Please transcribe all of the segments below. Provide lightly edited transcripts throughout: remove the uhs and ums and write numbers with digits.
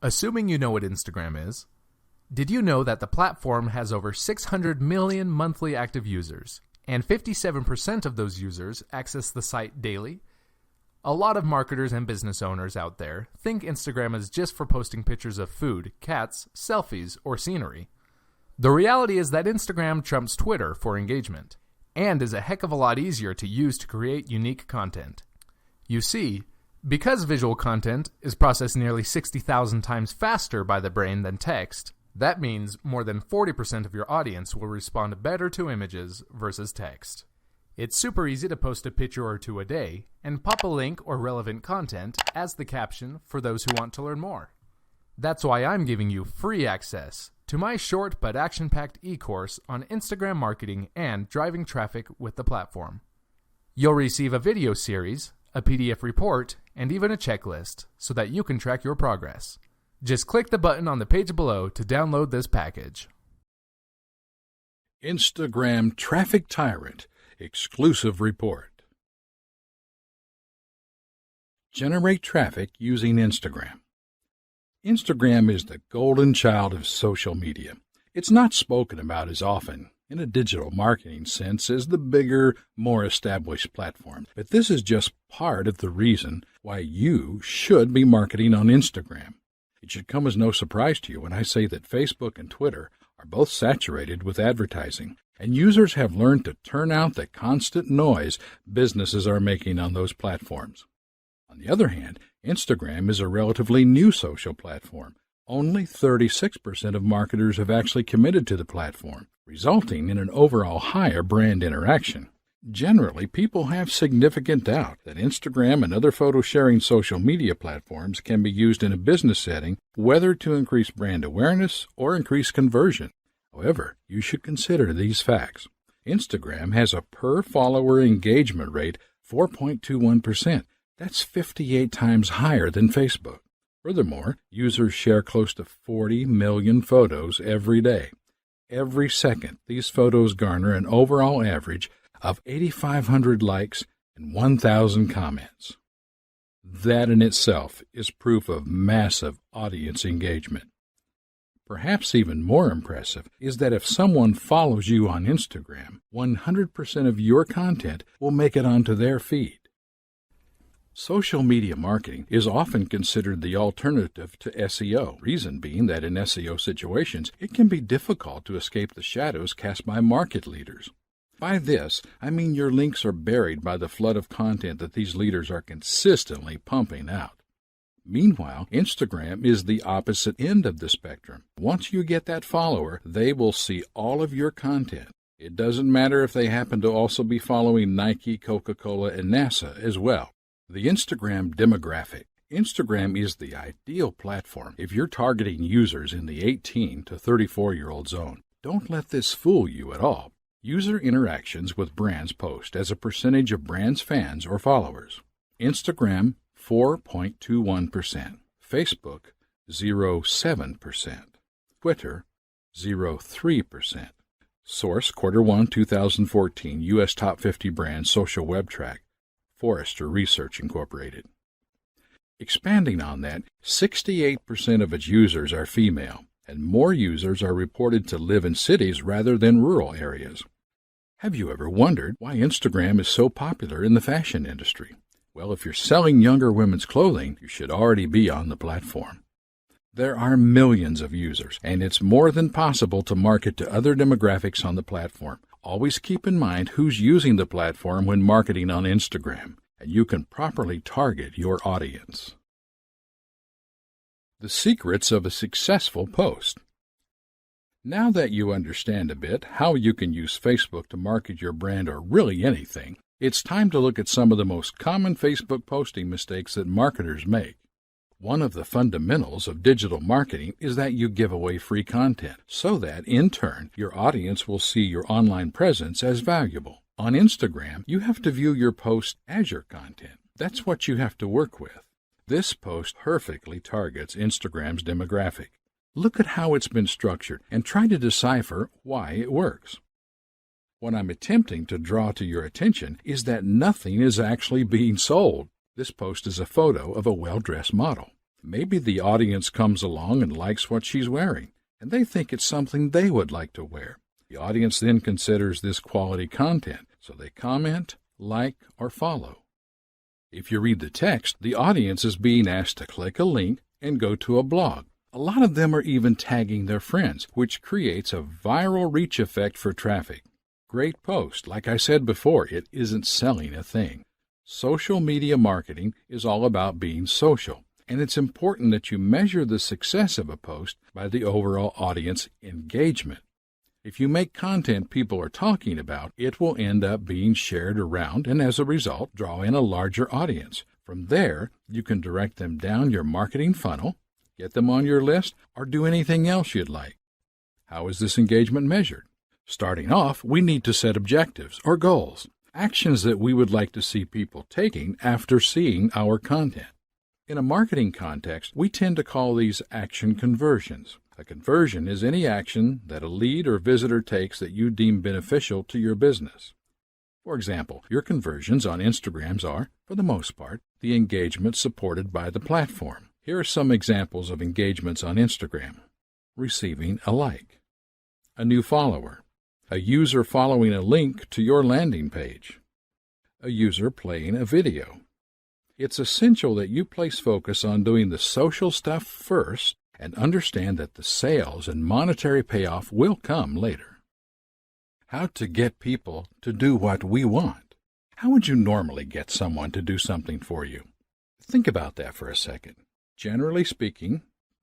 Assuming you know what Instagram is, did you know that the platform has over 600 million monthly active users, and 57% of those users access the site daily? A lot of marketers and business owners out there think Instagram is just for posting pictures of food, cats, selfies, or scenery. The reality is that Instagram trumps Twitter for engagement, and is a heck of a lot easier to use to create unique content. You see, because visual content is processed nearly 60,000 times faster by the brain than text, that means more than 40% of your audience will respond better to images versus text. It's super easy to post a picture or two a day and pop a link or relevant content as the caption for those who want to learn more. That's why I'm giving you free access to my short but action-packed e-course on Instagram marketing and driving traffic with the platform. You'll receive a video series, a PDF report, and even a checklist so that you can track your progress. Just click the button on the page below to download this package. Instagram Traffic Tyrant Exclusive Report. Generate traffic using Instagram. Instagram is the golden child of social media. It's not spoken about as often in a digital marketing sense as the bigger, more established platforms. But this is just part of the reason why you should be marketing on Instagram. It should come as no surprise to you when I say that Facebook and Twitter are both saturated with advertising, and users have learned to turn out the constant noise businesses are making on those platforms. On the other hand, Instagram is a relatively new social platform. Only 36% of marketers have actually committed to the platform, resulting in an overall higher brand interaction. Generally, people have significant doubt that Instagram and other photo-sharing social media platforms can be used in a business setting, whether to increase brand awareness or increase conversion. However, you should consider these facts. Instagram has a per-follower engagement rate 4.21%. That's 58 times higher than Facebook. Furthermore, users share close to 40 million photos every day. Every second, these photos garner an overall average of 8,500 likes and 1,000 comments. That in itself is proof of massive audience engagement. Perhaps even more impressive is that if someone follows you on Instagram, 100% of your content will make it onto their feed. Social media marketing is often considered the alternative to SEO, reason being that in SEO situations, it can be difficult to escape the shadows cast by market leaders. By this, I mean your links are buried by the flood of content that these leaders are consistently pumping out. Meanwhile, Instagram is the opposite end of the spectrum. Once you get that follower, they will see all of your content. It doesn't matter if they happen to also be following Nike, Coca-Cola, and NASA as well. The Instagram demographic. Instagram is the ideal platform if you're targeting users in the 18 to 34-year-old zone. Don't let this fool you at all. User interactions with brands post as a percentage of brands' fans or followers. Instagram, 4.21%. Facebook, 0.7%. Twitter, 0.3%. Source, Q1 2014, U.S. Top 50 Brands Social Web Track, Forrester Research Incorporated. Expanding on that, 68% of its users are female, and more users are reported to live in cities rather than rural areas. Have you ever wondered why Instagram is so popular in the fashion industry? Well, if you're selling younger women's clothing, you should already be on the platform. There are millions of users, and it's more than possible to market to other demographics on the platform. Always keep in mind who's using the platform when marketing on Instagram, and you can properly target your audience. The secrets of a successful post. Now that you understand a bit how you can use Facebook to market your brand or really anything, it's time to look at some of the most common Facebook posting mistakes that marketers make. One of the fundamentals of digital marketing is that you give away free content so that, in turn, your audience will see your online presence as valuable. On Instagram, you have to view your post as your content. That's what you have to work with. This post perfectly targets Instagram's demographic. Look at how it's been structured and try to decipher why it works. What I'm attempting to draw to your attention is that nothing is actually being sold. This post is a photo of a well-dressed model. Maybe the audience comes along and likes what she's wearing, and they think it's something they would like to wear. The audience then considers this quality content, so they comment, like, or follow. If you read the text, the audience is being asked to click a link and go to a blog. A lot of them are even tagging their friends, which creates a viral reach effect for traffic. Great post. Like I said before, it isn't selling a thing. Social media marketing is all about being social, and it's important that you measure the success of a post by the overall audience engagement. If you make content people are talking about, it will end up being shared around and as a result draw in a larger audience. From there, you can direct them down your marketing funnel, get them on your list, or do anything else you'd like. How is this engagement measured? Starting off, we need to set objectives or goals, actions that we would like to see people taking after seeing our content. In a marketing context, we tend to call these action conversions. A conversion is any action that a lead or visitor takes that you deem beneficial to your business. For example, your conversions on Instagrams are, for the most part, the engagement supported by the platform. Here are some examples of engagements on Instagram. Receiving a like, a new follower, a user following a link to your landing page, a user playing a video. It's essential that you place focus on doing the social stuff first and understand that the sales and monetary payoff will come later. How to get people to do what we want. How would you normally get someone to do something for you? Think about that for a second. Generally speaking,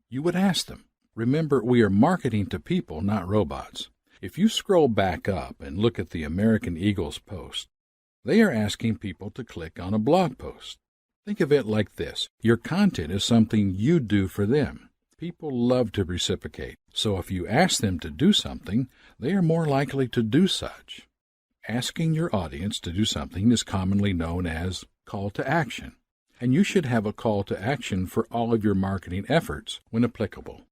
you would ask them. Remember, we are marketing to people, not robots. If you scroll back up and look at the American Eagle's post, they are asking people to click on a blog post. Think of it like this. Your content is something you do for them. People love to reciprocate, so if you ask them to do something, they are more likely to do such. Asking your audience to do something is commonly known as call to action, and you should have a call to action for all of your marketing efforts when applicable.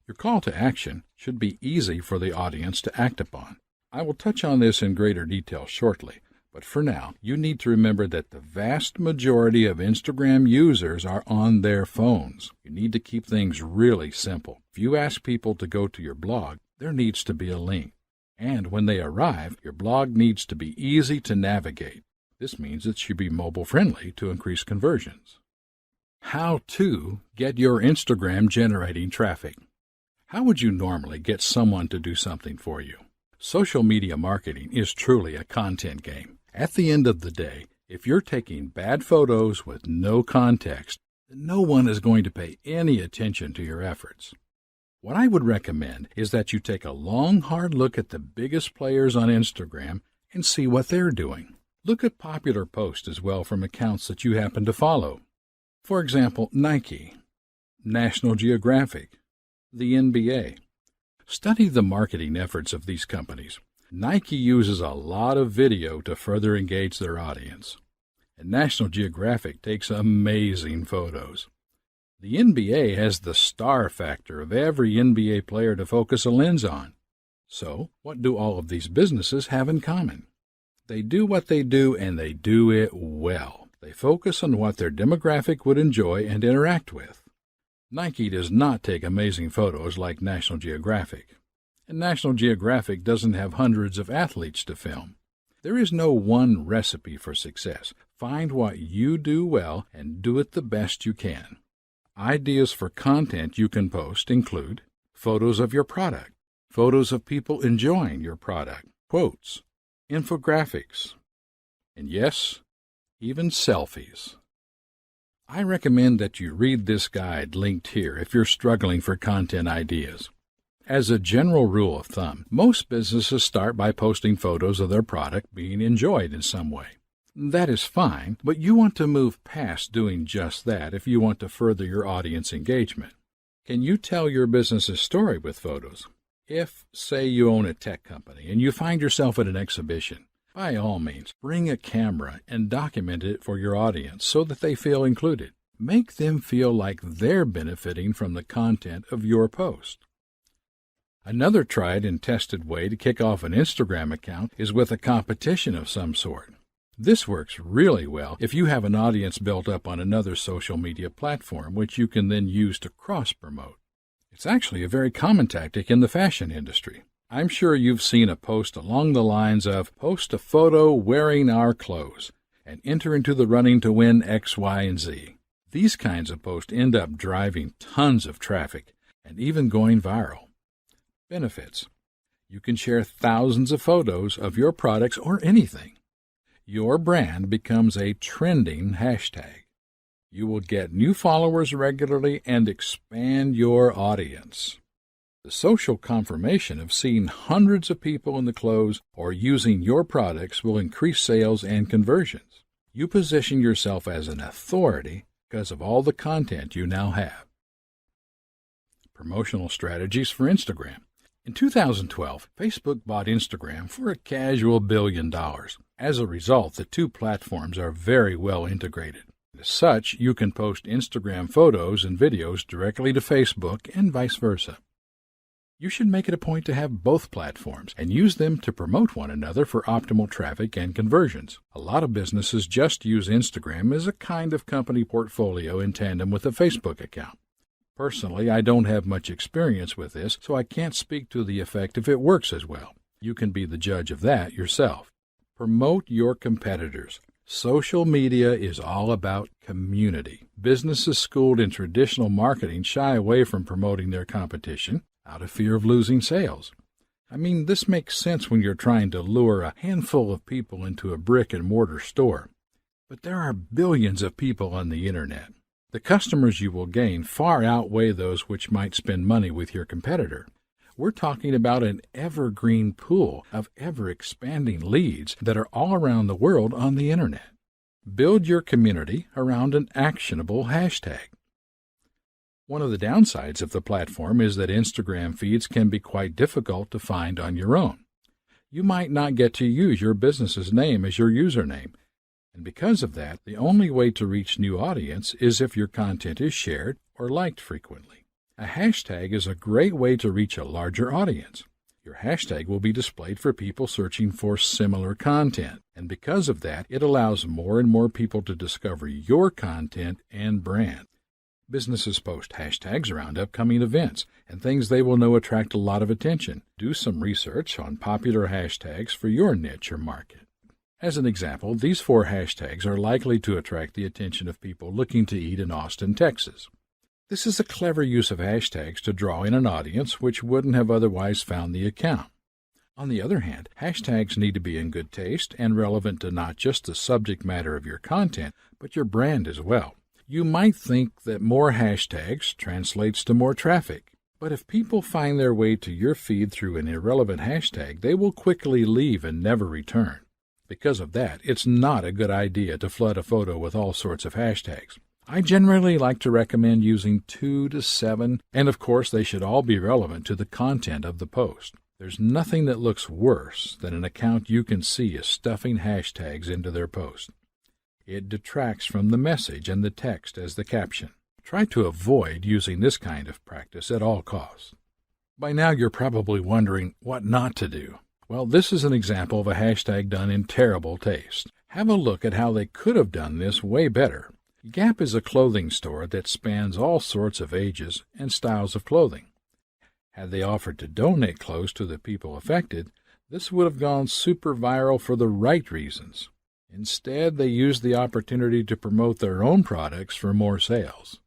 Your call to action should be easy for the audience to act upon. I will touch on this in greater detail shortly, but for now, you need to remember that the vast majority of Instagram users are on their phones. You need to keep things really simple. If you ask people to go to your blog, there needs to be a link. And when they arrive, your blog needs to be easy to navigate. This means it should be mobile-friendly to increase conversions. How to get your Instagram generating traffic. How would you normally get someone to do something for you? Social media marketing is truly a content game. At the end of the day, if you're taking bad photos with no context, then no one is going to pay any attention to your efforts. What I would recommend is that you take a long, hard look at the biggest players on Instagram and see what they're doing. Look at popular posts as well from accounts that you happen to follow. For example, Nike, National Geographic, the NBA. Study the marketing efforts of these companies. Nike uses a lot of video to further engage their audience, and National Geographic takes amazing photos. The NBA has the star factor of every NBA player to focus a lens on. So, what do all of these businesses have in common? They do what they do, and they do it well. They focus on what their demographic would enjoy and interact with. Nike does not take amazing photos like National Geographic. And National Geographic doesn't have hundreds of athletes to film. There is no one recipe for success. Find what you do well and do it the best you can. Ideas for content you can post include photos of your product, photos of people enjoying your product, quotes, infographics, and yes, even selfies. I recommend that you read this guide linked here if you're struggling for content ideas. As a general rule of thumb, most businesses start by posting photos of their product being enjoyed in some way. That is fine, but you want to move past doing just that if you want to further your audience engagement. Can you tell your business's story with photos? If, say, you own a tech company and you find yourself at an exhibition, by all means, bring a camera and document it for your audience so that they feel included. Make them feel like they're benefiting from the content of your post. Another tried and tested way to kick off an Instagram account is with a competition of some sort. This works really well if you have an audience built up on another social media platform, which you can then use to cross-promote. It's actually a very common tactic in the fashion industry. I'm sure you've seen a post along the lines of, "Post a photo wearing our clothes and enter into the running to win X, Y, and Z." These kinds of posts end up driving tons of traffic and even going viral. Benefits: you can share thousands of photos of your products or anything. Your brand becomes a trending hashtag. You will get new followers regularly and expand your audience. The social confirmation of seeing hundreds of people in the clothes or using your products will increase sales and conversions. You position yourself as an authority because of all the content you now have. Promotional strategies for Instagram. In 2012, Facebook bought Instagram for a casual $1 billion. As a result, the two platforms are very well integrated. As such, you can post Instagram photos and videos directly to Facebook and vice versa. You should make it a point to have both platforms and use them to promote one another for optimal traffic and conversions. A lot of businesses just use Instagram as a kind of company portfolio in tandem with a Facebook account. Personally, I don't have much experience with this, so I can't speak to the effect if it works as well. You can be the judge of that yourself. Promote your competitors. Social media is all about community. Businesses schooled in traditional marketing shy away from promoting their competition out of fear of losing sales. I mean, this makes sense when you're trying to lure a handful of people into a brick-and-mortar store. But there are billions of people on the Internet. The customers you will gain far outweigh those which might spend money with your competitor. We're talking about an evergreen pool of ever-expanding leads that are all around the world on the Internet. Build your community around an actionable hashtag. One of the downsides of the platform is that Instagram feeds can be quite difficult to find on your own. You might not get to use your business's name as your username, and because of that, the only way to reach new audience is if your content is shared or liked frequently. A hashtag is a great way to reach a larger audience. Your hashtag will be displayed for people searching for similar content, and because of that, it allows more and more people to discover your content and brand. Businesses post hashtags around upcoming events and things they will know attract a lot of attention. Do some research on popular hashtags for your niche or market. As an example, these 4 hashtags are likely to attract the attention of people looking to eat in Austin, Texas. This is a clever use of hashtags to draw in an audience which wouldn't have otherwise found the account. On the other hand, hashtags need to be in good taste and relevant to not just the subject matter of your content, but your brand as well. You might think that more hashtags translates to more traffic, but if people find their way to your feed through an irrelevant hashtag, they will quickly leave and never return. Because of that, it's not a good idea to flood a photo with all sorts of hashtags. I generally like to recommend using 2 to 7, and of course they should all be relevant to the content of the post. There's nothing that looks worse than an account you can see is stuffing hashtags into their post. It detracts from the message and the text as the caption. Try to avoid using this kind of practice at all costs. By now you're probably wondering what not to do. Well, this is an example of a hashtag done in terrible taste. Have a look at how they could have done this way better. Gap is a clothing store that spans all sorts of ages and styles of clothing. Had they offered to donate clothes to the people affected, this would have gone super viral for the right reasons. Instead, they used the opportunity to promote their own products for more sales.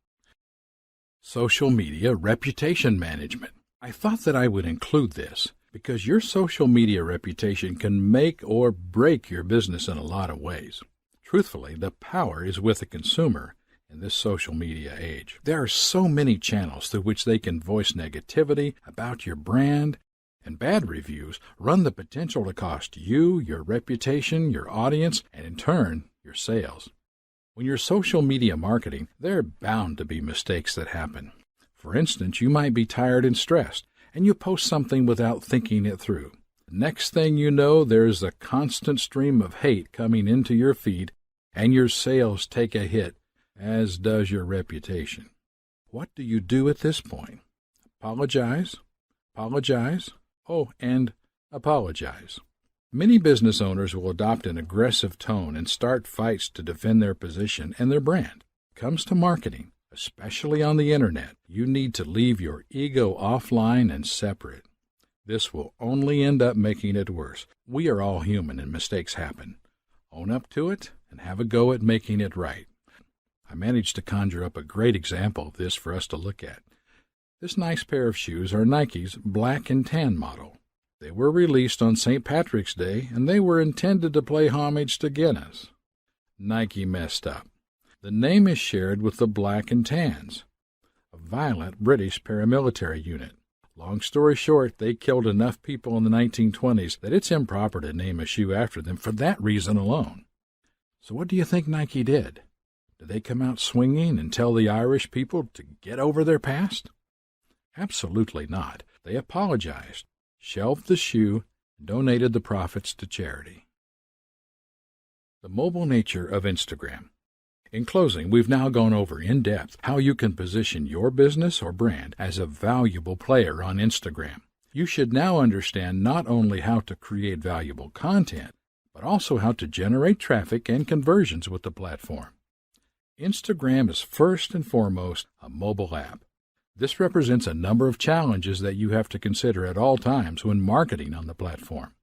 Social media reputation management. I thought that I would include this because your social media reputation can make or break your business in a lot of ways. Truthfully, the power is with the consumer in this social media age. There are so many channels through which they can voice negativity about your brand, and bad reviews run the potential to cost you, your reputation, your audience, and in turn, your sales. When you're social media marketing, there are bound to be mistakes that happen. For instance, you might be tired and stressed, and you post something without thinking it through. Next thing you know, there's a constant stream of hate coming into your feed, and your sales take a hit, as does your reputation. What do you do at this point? Apologize? Apologize? Oh, and apologize. Many business owners will adopt an aggressive tone and start fights to defend their position and their brand. Comes to marketing, especially on the internet, you need to leave your ego offline and separate. This will only end up making it worse. We are all human and mistakes happen. Own up to it and have a go at making it right. I managed to conjure up a great example of this for us to look at. This nice pair of shoes are Nike's black and tan model. They were released on St. Patrick's Day, and they were intended to play homage to Guinness. Nike messed up. The name is shared with the Black and Tans, a violent British paramilitary unit. Long story short, they killed enough people in the 1920s that it's improper to name a shoe after them for that reason alone. So what do you think Nike did? Did they come out swinging and tell the Irish people to get over their past? Absolutely not. They apologized, shelved the shoe, and donated the profits to charity. The mobile nature of Instagram. In closing, we've now gone over in depth how you can position your business or brand as a valuable player on Instagram. You should now understand not only how to create valuable content, but also how to generate traffic and conversions with the platform. Instagram is first and foremost a mobile app. This represents a number of challenges that you have to consider at all times when marketing on the platform.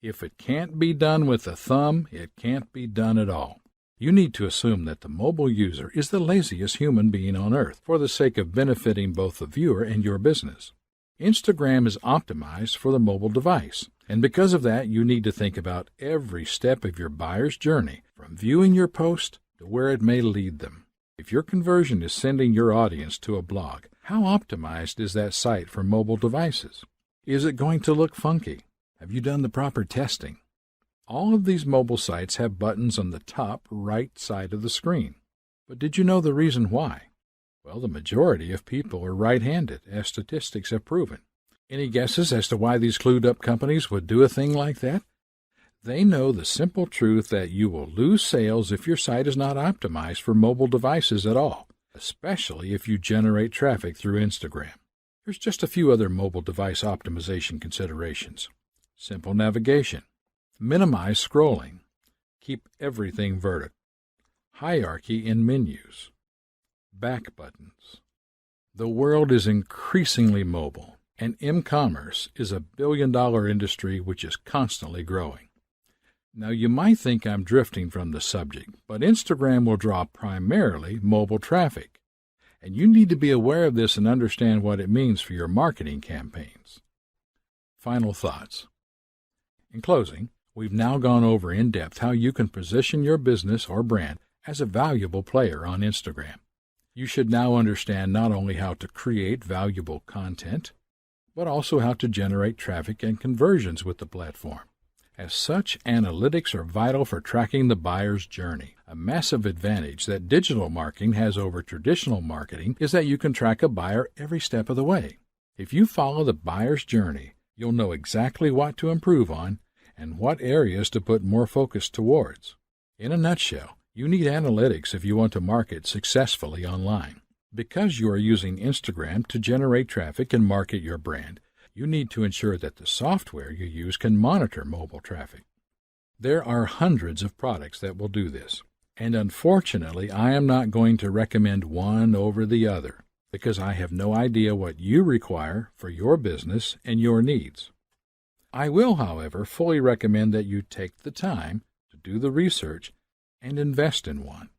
If it can't be done with a thumb, it can't be done at all. You need to assume that the mobile user is the laziest human being on earth for the sake of benefiting both the viewer and your business. Instagram is optimized for the mobile device, and because of that, you need to think about every step of your buyer's journey, from viewing your post to where it may lead them. If your conversion is sending your audience to a blog, how optimized is that site for mobile devices? Is it going to look funky? Have you done the proper testing? All of these mobile sites have buttons on the top right side of the screen. But did you know the reason why? Well, the majority of people are right-handed, as statistics have proven. Any guesses as to why these clued-up companies would do a thing like that? They know the simple truth that you will lose sales if your site is not optimized for mobile devices at all, especially if you generate traffic through Instagram. Here's just a few other mobile device optimization considerations. Simple navigation. Minimize scrolling. Keep everything vertical. Hierarchy in menus. Back buttons. The world is increasingly mobile, and e-commerce is a billion-dollar industry which is constantly growing. Now, you might think I'm drifting from the subject, but Instagram will draw primarily mobile traffic, and you need to be aware of this and understand what it means for your marketing campaigns. Final thoughts. In closing, we've now gone over in depth how you can position your business or brand as a valuable player on Instagram. You should now understand not only how to create valuable content, but also how to generate traffic and conversions with the platform. As such, analytics are vital for tracking the buyer's journey. A massive advantage that digital marketing has over traditional marketing is that you can track a buyer every step of the way. If you follow the buyer's journey, you'll know exactly what to improve on and what areas to put more focus towards. In a nutshell, you need analytics if you want to market successfully online. Because you are using Instagram to generate traffic and market your brand, you need to ensure that the software you use can monitor mobile traffic. There are hundreds of products that will do this, and unfortunately, I am not going to recommend one over the other because I have no idea what you require for your business and your needs. I will, however, fully recommend that you take the time to do the research and invest in one.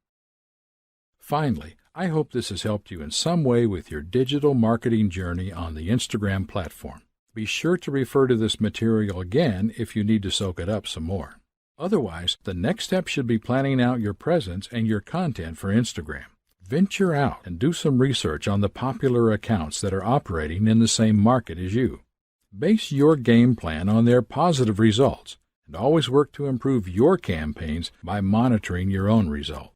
Finally, I hope this has helped you in some way with your digital marketing journey on the Instagram platform. Be sure to refer to this material again if you need to soak it up some more. Otherwise, the next step should be planning out your presence and your content for Instagram. Venture out and do some research on the popular accounts that are operating in the same market as you. Base your game plan on their positive results and always work to improve your campaigns by monitoring your own results.